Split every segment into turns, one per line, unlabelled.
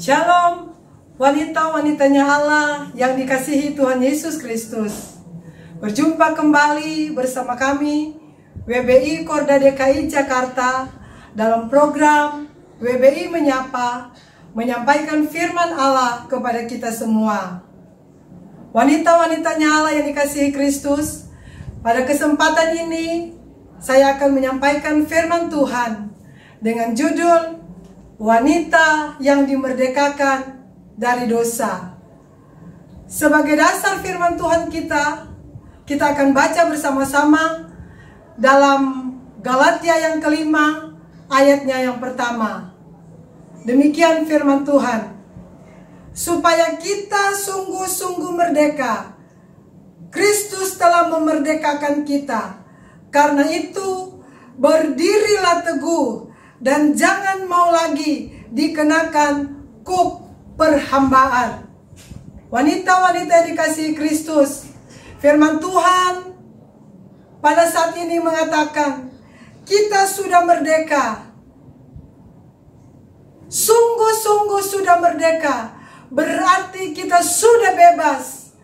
Shalom, wanita-wanitanya Allah yang dikasihi Tuhan Yesus Kristus. Berjumpa kembali bersama kami WBI Korda DKI Jakarta dalam program WBI Menyapa, menyampaikan firman Allah kepada kita semua. Wanita-wanitanya Allah yang dikasihi Kristus, pada kesempatan ini saya akan menyampaikan firman Tuhan dengan judul Wanita yang dimerdekakan dari dosa. Sebagai dasar firman Tuhan kita akan baca bersama-sama dalam Galatia yang kelima, ayatnya yang pertama. Demikian firman Tuhan. Supaya kita sungguh-sungguh merdeka, Kristus telah memerdekakan kita. Karena itu, berdirilah teguh dan jangan mau lagi dikenakan kuk perhambaan. Wanita-wanita yang dikasihi Kristus, firman Tuhan pada saat ini mengatakan, kita sudah merdeka. Sungguh-sungguh sudah merdeka. Berarti kita sudah bebas,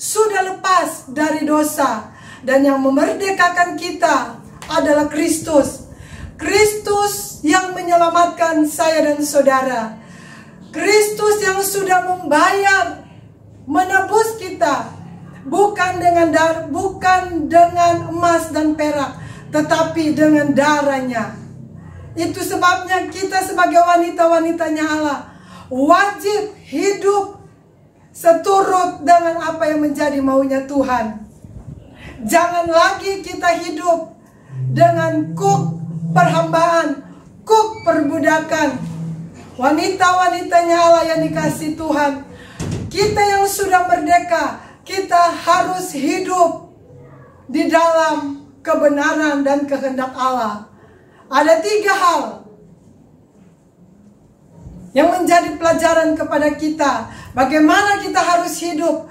sudah lepas dari dosa. Dan yang memerdekakan kita adalah Kristus. Kristus yang menyelamatkan saya dan saudara. Kristus yang sudah membayar, menebus kita. Bukan dengan emas dan perak, tetapi dengan darahnya. Itu sebabnya kita sebagai wanita-wanitanya Allah wajib hidup seturut dengan apa yang menjadi maunya Tuhan. Jangan lagi kita hidup dengan kuk perhambaan, kuk perbudakan. Wanita-wanitanya Allah yang dikasihi Tuhan, kita yang sudah merdeka, kita harus hidup di dalam kebenaran dan kehendak Allah. Ada 3 hal yang menjadi pelajaran kepada kita, bagaimana kita harus hidup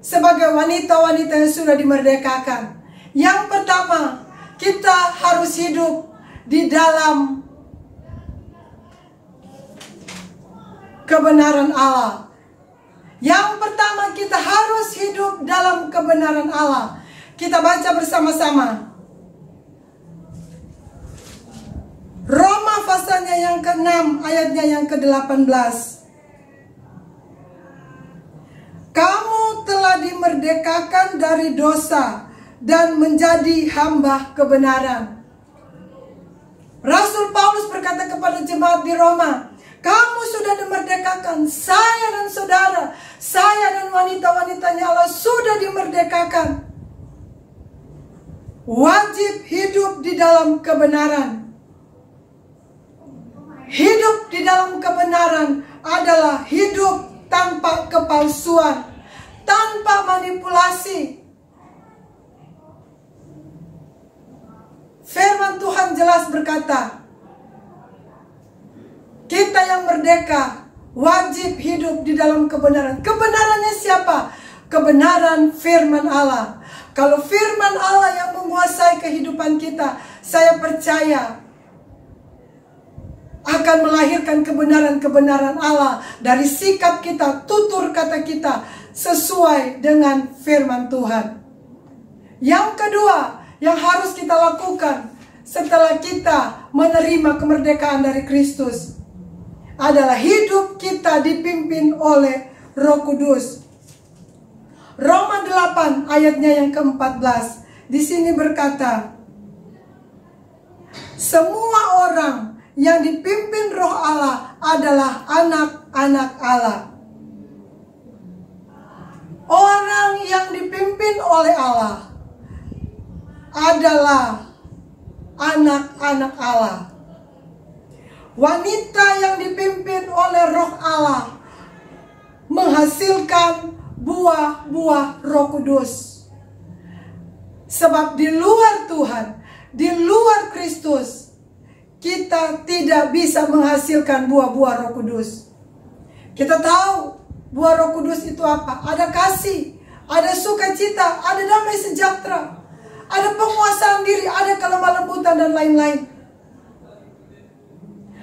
sebagai wanita-wanita yang sudah dimerdekakan. Yang pertama, kita harus hidup di dalam kebenaran Allah. Yang pertama, kita harus hidup dalam kebenaran Allah. Kita baca bersama-sama. Roma pasalnya yang ke-6, ayatnya yang ke-18. Kamu telah dimerdekakan dari dosa dan menjadi hamba kebenaran. Rasul Paulus berkata kepada jemaat di Roma, kamu sudah dimerdekakan, saya dan saudara, saya dan wanita-wanitanya Allah sudah dimerdekakan. Wajib hidup di dalam kebenaran. Hidup di dalam kebenaran adalah hidup tanpa kepalsuan, tanpa manipulasi. Firman Tuhan jelas berkata, kita yang merdeka wajib hidup di dalam kebenaran. Kebenarannya siapa? Kebenaran firman Allah. Kalau firman Allah yang menguasai kehidupan kita, saya percaya akan melahirkan kebenaran-kebenaran Allah dari sikap kita, tutur kata kita sesuai dengan firman Tuhan. Yang kedua yang harus kita lakukan setelah kita menerima kemerdekaan dari Kristus adalah hidup kita dipimpin oleh Roh Kudus. Roma 8 ayatnya yang ke-14 di sini berkata, semua orang yang dipimpin Roh Allah adalah anak-anak Allah. Orang yang dipimpin oleh Allah adalah anak-anak Allah. Wanita yang dipimpin oleh Roh Allah menghasilkan buah-buah Roh Kudus. Sebab di luar Tuhan, di luar Kristus, kita tidak bisa menghasilkan buah-buah Roh Kudus. Kita tahu buah Roh Kudus itu apa? Ada kasih, ada sukacita, ada damai sejahtera, ada penguasaan diri, ada kelemah lembutan dan lain-lain.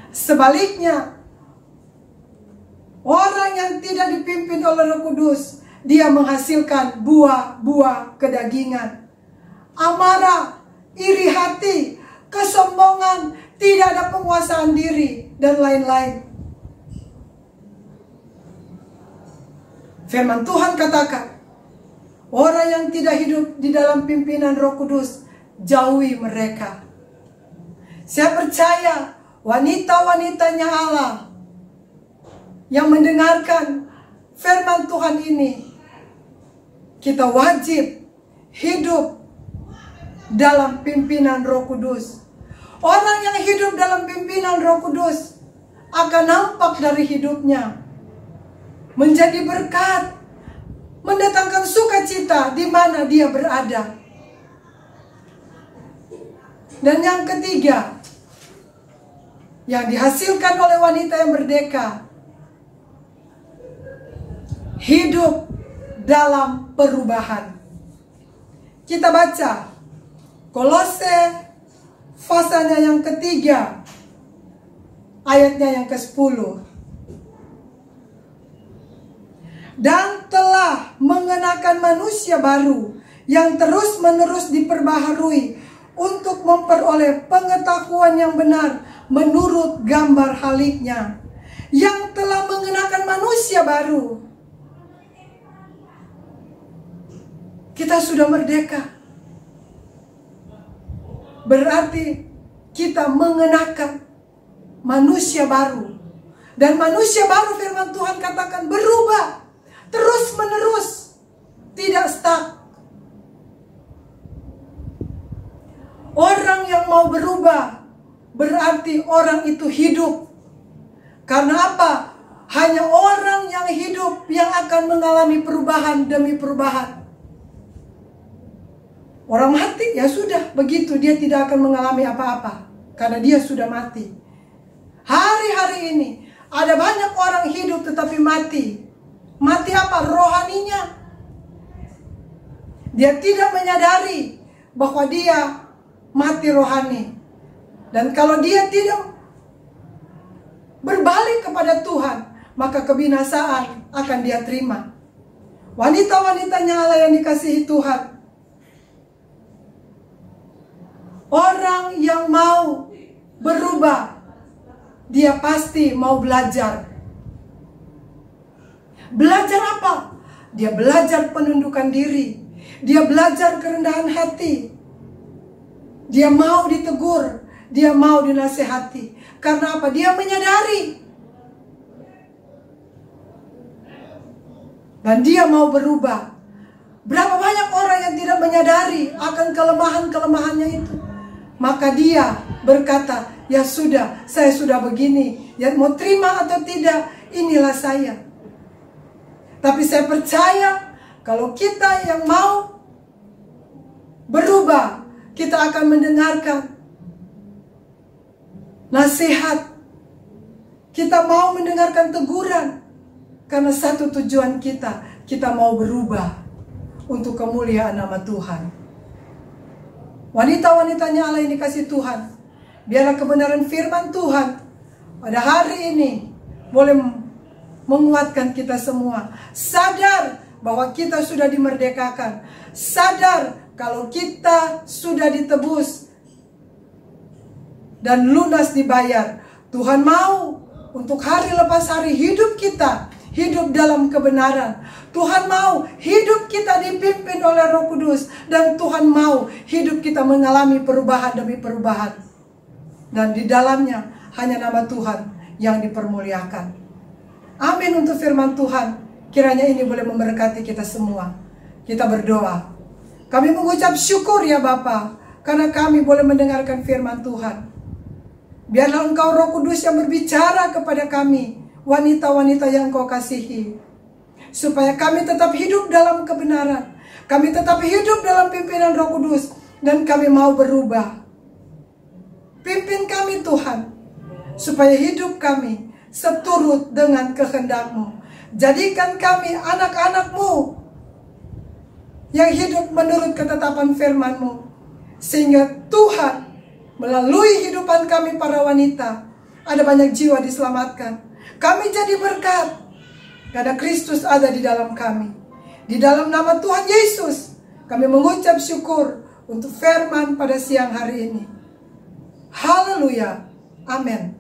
Sebaliknya, Orang yang tidak dipimpin oleh Roh Kudus, dia menghasilkan buah-buah kedagingan. Amarah, iri hati, kesombongan, tidak ada penguasaan diri, dan lain-lain. Firman Tuhan katakan, orang yang tidak hidup di dalam pimpinan Roh Kudus, jauhi mereka. Saya percaya wanita-wanitanya Allah yang mendengarkan firman Tuhan ini, kita wajib hidup dalam pimpinan Roh Kudus. Orang yang hidup dalam pimpinan Roh Kudus akan nampak dari hidupnya, menjadi berkat, mendatangkan sukacita di mana dia berada. Dan yang ketiga, yang dihasilkan oleh wanita yang merdeka, hidup dalam perubahan. Kita baca Kolose pasalnya yang ketiga, ayatnya yang ke-10. Dan telah mengenakan manusia baru yang terus-menerus diperbaharui untuk memperoleh pengetahuan yang benar menurut gambar haliknya. Yang telah mengenakan manusia baru. Kita sudah merdeka. Berarti kita mengenakan manusia baru. Dan manusia baru firman Tuhan katakan berubah. Terus menerus. Tidak stuck. Orang yang mau berubah berarti orang itu hidup. Karena apa? Hanya orang yang hidup yang akan mengalami perubahan demi perubahan. Orang mati, ya sudah, begitu, dia tidak akan mengalami apa-apa. Karena dia sudah mati. Hari-hari ini, ada banyak orang hidup tetapi mati. Mati apa? Rohaninya. Dia tidak menyadari bahwa dia mati rohani. Dan kalau dia tidak berbalik kepada Tuhan, maka kebinasaan akan dia terima. Wanita-wanitanya Allah yang dikasihi Tuhan, orang yang mau berubah, dia pasti mau belajar. Belajar apa? Dia belajar penundukan diri. Dia belajar kerendahan hati. Dia mau ditegur. Dia mau dinasehati. Karena apa? Dia menyadari. Dan dia mau berubah. Berapa banyak orang yang tidak menyadari akan kelemahan-kelemahannya itu. Maka dia berkata, ya sudah, saya sudah begini. Ya mau terima atau tidak, inilah saya. Tapi saya percaya, kalau kita yang mau berubah, kita akan mendengarkan nasihat. Kita mau mendengarkan teguran. Karena satu tujuan kita mau berubah untuk kemuliaan nama Tuhan. Wanita-wanitanya Allah yang dikasih Tuhan, biarlah kebenaran firman Tuhan pada hari ini boleh menguatkan kita semua. Sadar bahwa kita sudah dimerdekakan. Sadar kalau kita sudah ditebus dan lunas dibayar. Tuhan mau untuk hari lepas hari hidup kita hidup dalam kebenaran. Tuhan mau hidup kita dipimpin oleh Roh Kudus. Dan Tuhan mau hidup kita mengalami perubahan demi perubahan. Dan di dalamnya hanya nama Tuhan yang dipermuliakan. Amin untuk firman Tuhan. Kiranya ini boleh memberkati kita semua. Kita berdoa. Kami mengucap syukur ya Bapa, karena kami boleh mendengarkan firman Tuhan. Biarlah Engkau Roh Kudus yang berbicara kepada kami, wanita-wanita yang Kau kasihi, supaya kami tetap hidup dalam kebenaran. Kami tetap hidup dalam pimpinan Roh Kudus. Dan kami mau berubah. Pimpin kami Tuhan, supaya hidup kami seturut dengan kehendak-Mu. Jadikan kami anak-anak-Mu yang hidup menurut ketetapan firman-Mu. Sehingga Tuhan, melalui hidupan kami para wanita, ada banyak jiwa diselamatkan. Kami jadi berkat. karena Kristus ada di dalam kami. Di dalam nama Tuhan Yesus, kami mengucap syukur untuk firman pada siang hari ini. Haleluya. Amin.